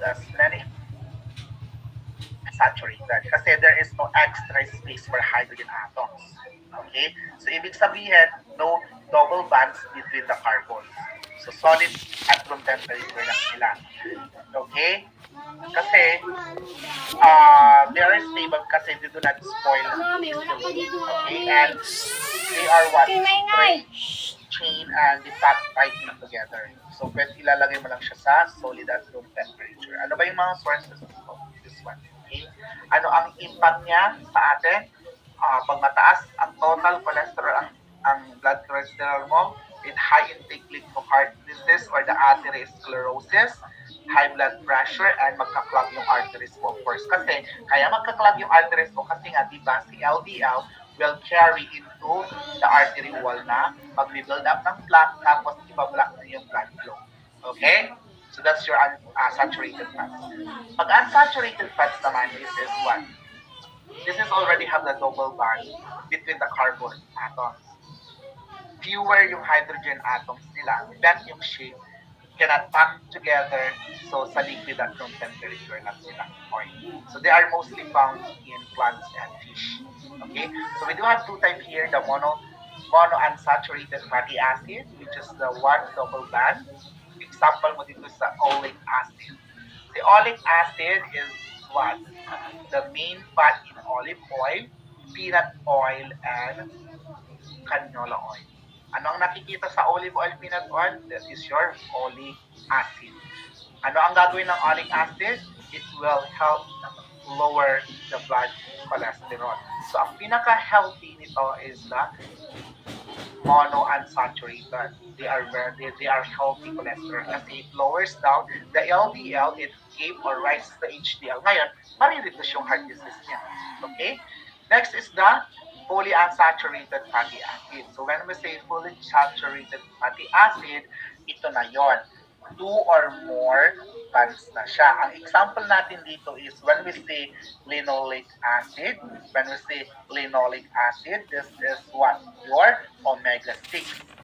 as many saturated kasi there is no extra space for hydrogen atoms. Okay? So, ibig sabihin, no double bonds between the carbons. So, solid at room temperature lang sila. Okay? Kasi, they are stable kasi they do not spoil. Okay? And they are what? Straight chain and the fat tightening together. So, pwede ilalagay mo lang siya sa solid at room temperature. Ano ba yung mga sources dito? This one. Okay? Ano ang impact niya sa atin? Pag mataas ang total cholesterol, ang blood cholesterol mo, with high intake lead to heart disease or the atherosclerosis, high blood pressure, and magka-clog yung arteries mo, of course. Kasi, kaya magka-clog yung arteries mo kasi nga, di ba, si LDL will carry into the artery wall na mag-rebuild up ng plaque, tapos ibablock na yung blood flow. Okay? So that's your unsaturated fats. Pag unsaturated fats naman, this is what? This is already have the double bond between the carbon atoms. Fewer yung hydrogen atoms nila, bent yung shape, cannot pack together, so sa liquid at room temperature lang sila. Okay. So they are mostly found in plants and fish. Okay, so we do have two types here, the monounsaturated fatty acid, which is the one double bond. Example mo dito sa oleic acid. The oleic acid is what? The main fat in olive oil, peanut oil, and canola oil. Ano ang nakikita sa olive oil, peanut oil? That is your oleic acid. Ano ang gagawin ng oleic acid? It will help lower the blood cholesterol. So, ang pinaka-healthy nito is the monounsaturated. They are healthy cholesterol kasi it lowers down the LDL, it gave or raises the HDL. Ngayon, marireduce yung heart disease niya. Okay? Next is the fully unsaturated fatty acid. So when we say fully saturated fatty acid, ito na yon. 2 or more bonds na siya. Ang example natin dito is when we say linoleic acid, when we say linoleic acid, this is what? Your omega-6.